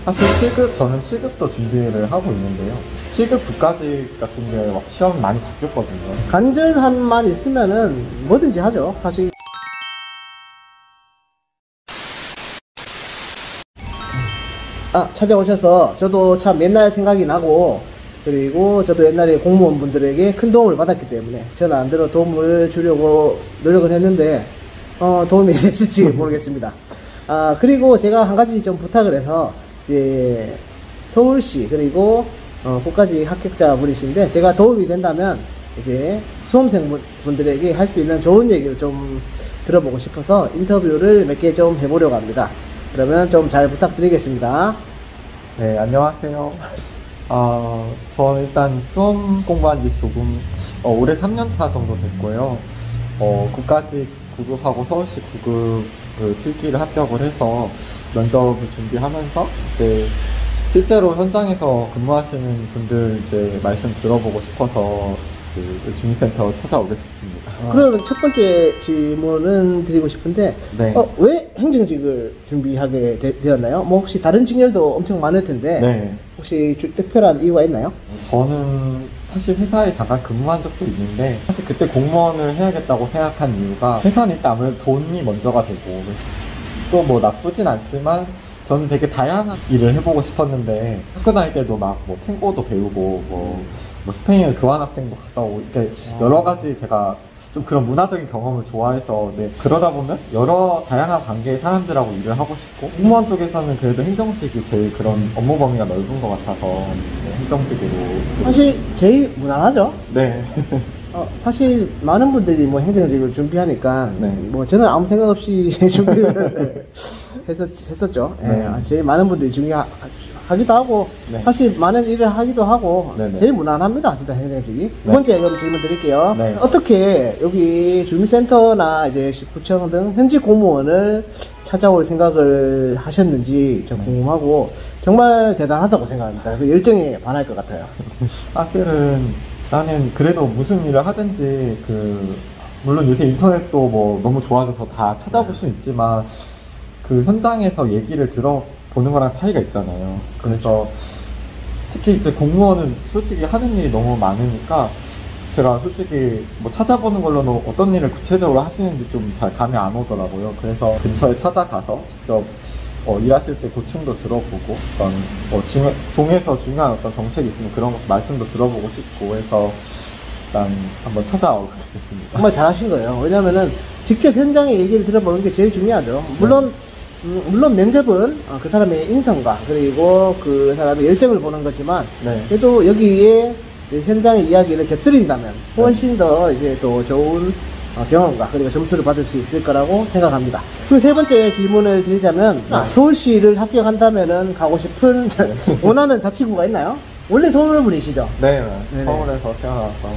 사실 7급, 저는 7급도 준비를 하고 있는데요. 7급 9까지 같은 게 시험 많이 바뀌었거든요. 간절함만 있으면은 뭐든지 하죠, 사실. 찾아오셔서 저도 참 옛날 생각이 나고, 그리고 저도 옛날에 공무원분들에게 큰 도움을 받았기 때문에 저는 안 들어 도움을 주려고 노력을 했는데 도움이 됐을지 모르겠습니다. 그리고 제가 한 가지 좀 부탁을 해서 이제 서울시 그리고 국가직 합격자분이신데 제가 도움이 된다면 이제 수험생분들에게 할 수 있는 좋은 얘기를 좀 들어보고 싶어서 인터뷰를 몇 개 좀 해보려고 합니다. 그러면 좀 잘 부탁드리겠습니다. 네, 안녕하세요. 저는 일단 수험 공부한 지 조금 올해 3년차 정도 됐고요. 국가직 9급하고 서울시 9급을 필기를 합격을 해서 면접을 준비하면서 이제 실제로 현장에서 근무하시는 분들 이제 말씀 들어보고 싶어서 그 주민센터 찾아오게 됐습니다. 그럼 첫 번째 질문은 드리고 싶은데 네. 왜 행정직을 준비하게 되었나요? 뭐 혹시 다른 직렬도 엄청 많을 텐데 네. 혹시 특별한 이유가 있나요? 저는 사실 회사에 잠깐 근무한 적도 있는데 사실 그때 공무원을 해야겠다고 생각한 이유가 회사는 일단 아무래도 돈이 먼저가 되고 또 뭐 나쁘진 않지만 저는 되게 다양한 일을 해보고 싶었는데 학교 다닐 때도 막 뭐 탱고도 배우고 뭐 스페인 교환학생도 갔다 오고 이렇게 여러 가지 제가 좀 그런 문화적인 경험을 좋아해서 그러다 보면 여러 다양한 관계의 사람들하고 일을 하고 싶고 공무원 쪽에서는 그래도 행정직이 제일 그런 업무 범위가 넓은 것 같아서 행정직으로 사실 제일 무난하죠. 네. 사실 많은 분들이 뭐 행정직을 준비하니까 네. 뭐 저는 아무 생각 없이 준비를 했었죠. 네. 제일 많은 분들이 준비하기도 하고 네. 사실 많은 일을 하기도 하고 네네. 제일 무난합니다, 진짜 행정직이. 네. 두 번째 그럼 질문 드릴게요. 네. 어떻게 여기 주민센터나 이제 구청 등 현직 공무원을 찾아올 생각을 하셨는지 좀 궁금하고 정말 대단하다고 생각합니다. 그 열정에 반할 것 같아요. 사실은 나는 그래도 무슨 일을 하든지 물론 요새 인터넷도 뭐 너무 좋아져서 다 찾아볼 수 있지만 그 현장에서 얘기를 들어보는 거랑 차이가 있잖아요. 그래서 특히 이제 공무원은 솔직히 하는 일이 너무 많으니까 제가 솔직히 뭐 찾아보는 걸로는 어떤 일을 구체적으로 하시는지 좀 잘 감이 안 오더라고요. 그래서 근처에 찾아가서 직접 일하실 때 고충도 들어보고 어떤 동에서 중요한 어떤 정책이 있으면 그런 말씀도 들어보고 싶고 해서 일단 한번 찾아오게 됐습니다. 정말 잘하신 거예요. 왜냐면은 직접 현장의 얘기를 들어보는 게 제일 중요하죠. 물론 면접은 그 사람의 인성과 그리고 그 사람의 열정을 보는 거지만 네. 그래도 여기에 현장의 이야기를 곁들인다면 훨씬 더 이제 또 좋은 경험과 그리고 점수를 받을 수 있을 거라고 생각합니다. 그 세 번째 질문을 드리자면 서울시를 합격한다면은 가고 싶은 원하는 자치구가 있나요? 원래 서울 분이시죠? 네, 네네. 서울에서 태어나서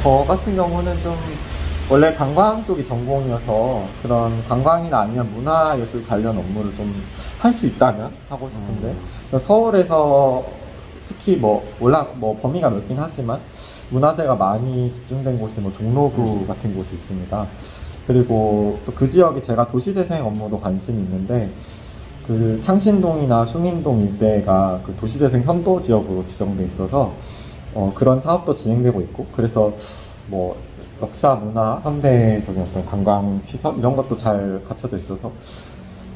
저 같은 경우는 좀 원래 관광 쪽이 전공이어서 그런 관광이나 아니면 문화예술 관련 업무를 좀 할 수 있다면 하고 싶은데 서울에서 특히 뭐 범위가 넓긴 하지만 문화재가 많이 집중된 곳이 뭐 종로구 같은 곳이 있습니다. 그리고 또 그 지역이 제가 도시재생 업무도 관심이 있는데 그 창신동이나 숭인동 일대가 그 도시재생 현도 지역으로 지정돼 있어서 그런 사업도 진행되고 있고 그래서 뭐 역사, 문화, 현대적인 어떤 관광 시설 이런 것도 잘 갖춰져 있어서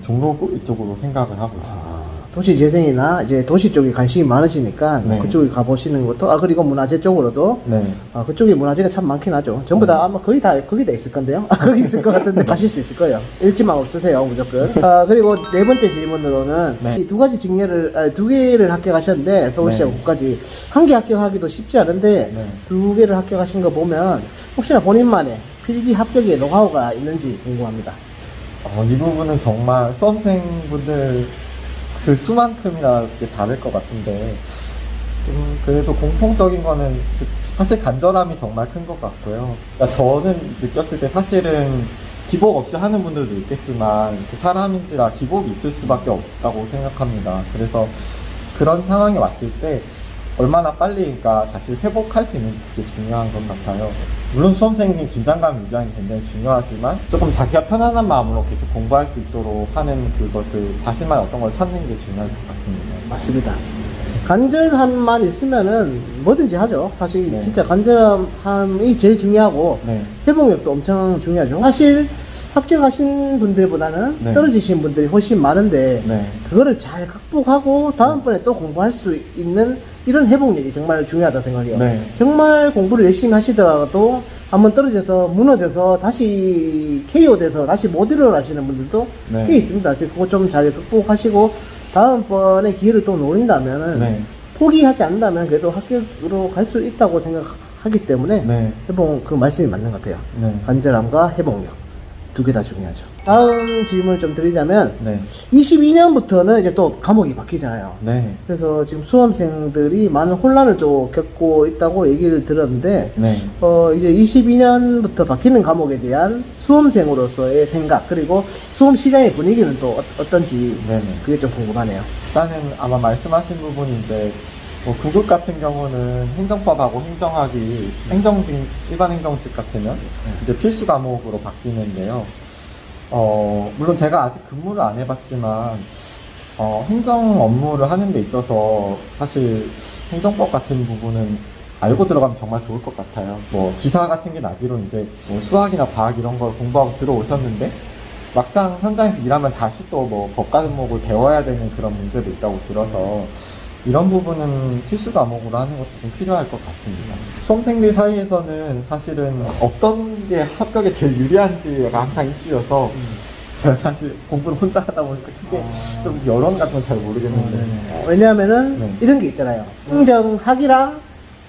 종로구 이쪽으로 생각을 하고 있습니다. 도시 재생이나 이제 도시 쪽에 관심이 많으시니까 네. 그쪽에 가보시는 것도 그리고 문화재 쪽으로도 네. 그쪽에 문화재가 참 많긴 하죠. 전부 다 아마 거의 다 거기다 있을 건데요. 거기 있을 것 같은데 가실 수 있을 거예요. 읽지만 없으세요 무조건. 그리고 네 번째 질문으로는 네. 이 두 가지 직렬을 두 개를 합격하셨는데 서울시하고 네. 국까지 한 개 합격하기도 쉽지 않은데 네. 두 개를 합격하신 거 보면 혹시나 본인만의 필기 합격의 노하우가 있는지 궁금합니다. 이 부분은 정말 수험생분들 그 수만큼이나 다를 것 같은데 좀 그래도 공통적인 거는 사실 간절함이 정말 큰 것 같고요. 그러니까 저는 느꼈을 때 사실은 기복 없이 하는 분들도 있겠지만 그 사람인지라 기복이 있을 수밖에 없다고 생각합니다. 그래서 그런 상황이 왔을 때 얼마나 빨리 그러니까 다시 회복할 수 있는지 그게 중요한 것 같아요. 물론 수험생이 긴장감 유지하는 게 굉장히 중요하지만 조금 자기가 편안한 마음으로 계속 공부할 수 있도록 하는 그것을 자신만의 어떤 걸 찾는 게 중요할 것 같습니다. 맞습니다. 간절함만 있으면은 뭐든지 하죠. 사실 네. 진짜 간절함이 제일 중요하고 네. 회복력도 엄청 중요하죠. 사실 합격하신 분들보다는 네. 떨어지신 분들이 훨씬 많은데 네. 그거를 잘 극복하고 다음번에 또 공부할 수 있는 이런 회복력이 정말 중요하다 생각해요. 네. 정말 공부를 열심히 하시더라도 한번 떨어져서 무너져서 다시 KO 돼서 다시 못 일어나시는 분들도 네. 꽤 있습니다. 즉 그거 좀 잘 극복하시고 다음번에 기회를 또 노린다면은 네. 포기하지 않는다면 그래도 합격으로 갈 수 있다고 생각하기 때문에 네. 회복 그 말씀이 맞는 것 같아요. 네. 간절함과 회복력 두 개 다 중요하죠. 다음 질문을 좀 드리자면 네. 22년부터는 이제 또 과목이 바뀌잖아요. 네. 그래서 지금 수험생들이 많은 혼란을 또 겪고 있다고 얘기를 들었는데 네. 이제 22년부터 바뀌는 과목에 대한 수험생으로서의 생각 그리고 수험 시장의 분위기는 또 어떤지 네네. 그게 좀 궁금하네요. 일단은 아마 말씀하신 부분이 이제 뭐 9급 같은 경우는 행정법하고 행정학이 행정직, 일반 행정직 같으면 이제 필수 과목으로 바뀌는데요. 물론 제가 아직 근무를 안 해봤지만, 행정 업무를 하는 데 있어서 사실 행정법 같은 부분은 알고 들어가면 정말 좋을 것 같아요. 뭐 기사 같은 게 나기로 이제 뭐 수학이나 과학 이런 걸 공부하고 들어오셨는데 막상 현장에서 일하면 다시 또 뭐 법 과목을 배워야 되는 그런 문제도 있다고 들어서 이런 부분은 필수 과목으로 하는 것도 좀 필요할 것 같습니다. 수험생들 사이에서는 사실은 어떤 게 합격에 제일 유리한지가 항상 이슈여서 사실 공부를 혼자 하다 보니까 크게 좀 여론 같은 건 잘 모르겠는데 왜냐하면은 네. 이런 게 있잖아요. 행정학이랑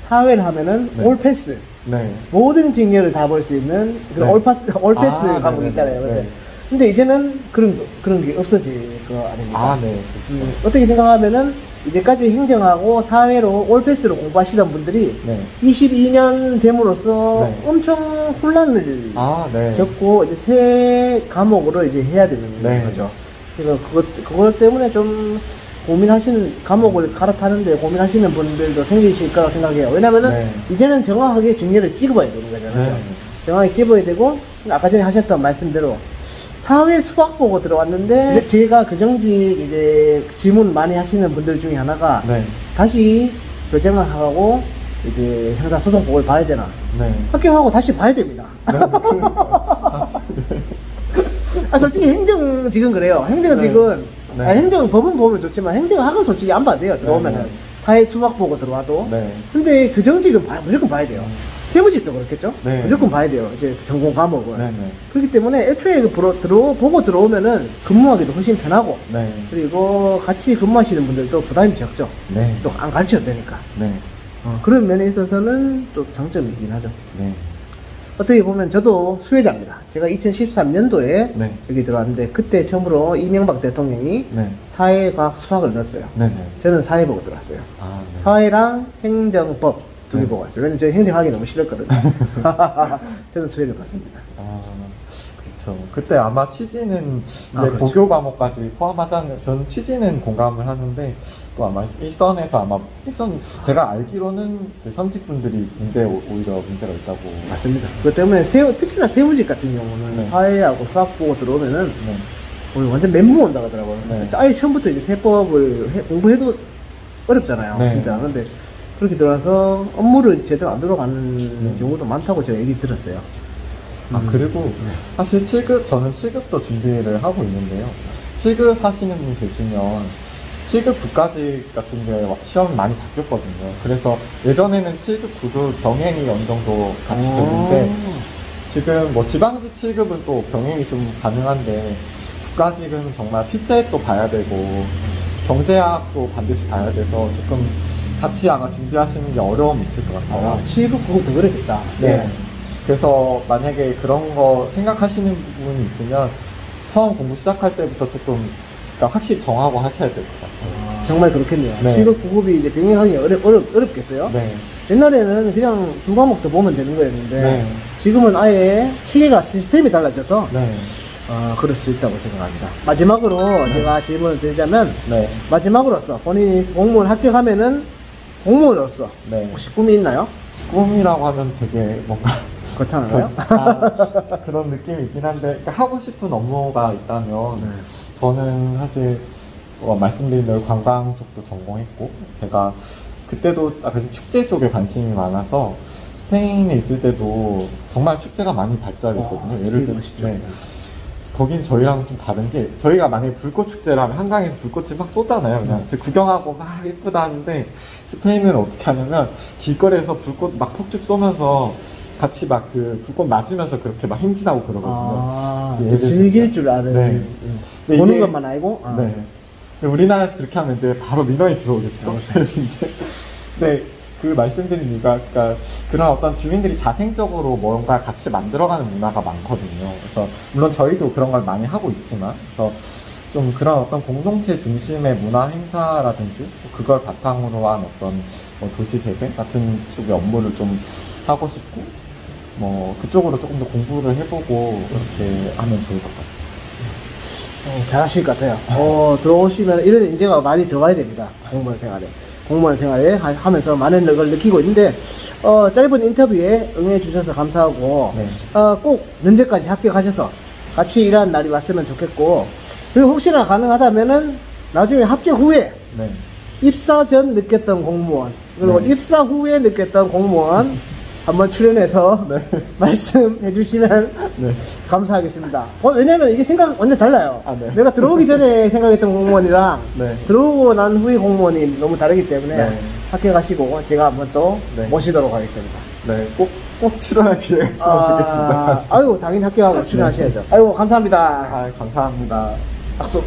사회를 하면은 네. 올패스 네. 모든 직렬을 다 볼 수 있는 그런 네. 올패스 아, 과목이 네네네. 있잖아요. 네. 근데 이제는 그런 게 없어질 거 아닙니까? 아, 네. 그렇죠. 어떻게 생각하면은 이제까지 행정하고 사회로 올패스로 공부하시던 분들이 네. 22년 됨으로써 네. 엄청 혼란을 아, 네. 겪고 이제 새 과목으로 이제 해야 되는 네. 거죠. 그래서 그것 때문에 좀 고민하시는 과목을 갈아타는데 고민하시는 분들도 생기실 거라고 생각해요. 왜냐면은 네. 이제는 정확하게 직렬을 찍어야 되는 거잖아요. 네. 정확히 찍어야 되고 아까 전에 하셨던 말씀대로 사회 수학 보고 들어왔는데 제가 교정직 이제 질문 많이 하시는 분들 중에 하나가 네. 다시 교정을 하고 이제 형사소송법을 봐야 되나 네. 합격하고 다시 봐야 됩니다. 솔직히 행정직은 그래요. 행정직은 네. 행정법은 보면 좋지만 행정학은 솔직히 안 봐도 돼요. 들어오면은 네. 사회 수학 보고 들어와도. 네. 근데 교정직은 무조건 봐야 돼요. 세무직도 그렇겠죠? 네. 무조건 봐야 돼요. 이제 전공 과목을. 네. 네. 그렇기 때문에 애초에 보고 들어오면은 근무하기도 훨씬 편하고 네. 그리고 같이 근무하시는 분들도 부담이 적죠. 네. 또 안 가르쳐도 되니까. 네. 그런 면에 있어서는 또 장점이 있긴 하죠. 네. 어떻게 보면 저도 수혜자입니다. 제가 2013년도에 네. 여기 들어왔는데 그때 처음으로 이명박 대통령이 네. 사회과학 수학을 넣었어요. 네. 네. 저는 사회 보고 들어왔어요. 아, 네. 사회랑 행정법 두 개 네. 보고 왔어요. 왜냐면 저 행정하기 너무 싫었거든요. 저는 수혜를 받습니다. 아, 그쵸. 그때 아마 취지는 이제 그렇죠. 고교 과목까지 포함하자는, 저는 취지는 공감을 하는데, 또 아마 일선에서 제가 알기로는 이제 현직분들이 오히려 문제가 있다고. 맞습니다. 그것 때문에 특히나 세무직 같은 경우는 네. 사회하고 수학 보고 들어오면은 네. 완전 멘붕 온다 하더라고요. 네. 아예 처음부터 이제 세법을 공부해도 어렵잖아요. 네. 진짜. 근데 그렇게 들어와서 업무를 제대로 안 들어가는 경우도 많다고 제가 얘기 들었어요. 그리고 사실 저는 7급도 준비를 하고 있는데요. 7급 하시는 분 계시면 7급 9까지 같은 게 시험 많이 바뀌었거든요. 그래서 예전에는 7급, 9급 병행이 어느 정도 같이 됐는데 지금 뭐 지방직 7급은 또 병행이 좀 가능한데 9까지는 정말 필사도 봐야 되고 경제학도 반드시 봐야 돼서 조금 같이 아마 준비하시는 게 어려움이 있을 것 같아요. 7급, 9급 더 그랬겠다. 네. 그래서 만약에 그런 거 생각하시는 부분이 있으면 처음 공부 시작할 때부터 조금 그러니까 확실히 정하고 하셔야 될 것 같아요. 정말 그렇겠네요. 네. 7급, 9급이 이제 병행하기 어렵겠어요? 네. 옛날에는 그냥 두 과목 더 보면 되는 거였는데 네. 지금은 아예 체계가 시스템이 달라져서 네. 그럴 수 있다고 생각합니다. 마지막으로 제가 질문을 드리자면 네. 마지막으로서 본인이 공무원 합격하면은 공무원으로서 네. 혹시 꿈이 있나요? 꿈이라고 하면 되게 뭔가 거창한가요? 그런 느낌이 있긴 한데, 그러니까 하고 싶은 업무가 있다면, 네. 저는 사실 말씀드린 대로 관광 쪽도 전공했고, 제가 그때도 아까 축제 쪽에 관심이 많아서 스페인에 있을 때도 정말 축제가 많이 발달했거든요. 예를 들면 네. 거긴 저희랑 좀 다른 게, 저희가 만약에 불꽃 축제를 하면 한강에서 불꽃을 막 쏘잖아요. 그냥 구경하고 막 예쁘다 하는데, 스페인은 어떻게 하냐면 길거리에서 불꽃 막 폭죽 쏘면서 같이 막 그 불꽃 맞으면서 그렇게 막 행진하고 그러거든요. 아, 예를 즐길 줄 아는. 네. 근데 보는 이게- 것만 알고? 아. 네. 근데 우리나라에서 그렇게 하면 이제 바로 민원이 들어오겠죠. 그래서 이제, 네. 그 말씀드린 이유가, 그러니까 그런 어떤 주민들이 자생적으로 뭔가 같이 만들어가는 문화가 많거든요. 그래서 물론 저희도 그런 걸 많이 하고 있지만, 그래서 좀 그런 어떤 공동체 중심의 문화 행사라든지 그걸 바탕으로 한 어떤 도시재생 같은 쪽의 업무를 좀 하고 싶고, 뭐 그쪽으로 조금 더 공부를 해보고 그렇게 하면 좋을 것 같아요. 잘하실 것 같아요. 들어오시면 이런 인재가 많이 들어와야 됩니다. 공무원 생활에. 공무원 생활에 하면서 많은 걸 느끼고 있는데, 짧은 인터뷰에 응해주셔서 감사하고, 네. 꼭 면접까지 합격하셔서 같이 일하는 날이 왔으면 좋겠고, 그리고 혹시나 가능하다면은 나중에 합격 후에 네. 입사 전 느꼈던 공무원, 그리고 네. 입사 후에 느꼈던 공무원 한번 출연해서 네. 말씀해 주시면 네. 감사하겠습니다. 왜냐면 이게 생각 완전 달라요. 아, 네. 내가 들어오기 전에 생각했던 공무원이랑 네. 들어오고 난 후에 공무원이 너무 다르기 때문에 네. 합격하시고 제가 한번 또 네. 모시도록 하겠습니다. 네. 꼭 출연할 기회가 있으면 좋겠습니다. 다시. 아유, 당연히 합격하고 출연하셔야죠. 아이고, 감사합니다. 감사합니다. 박수.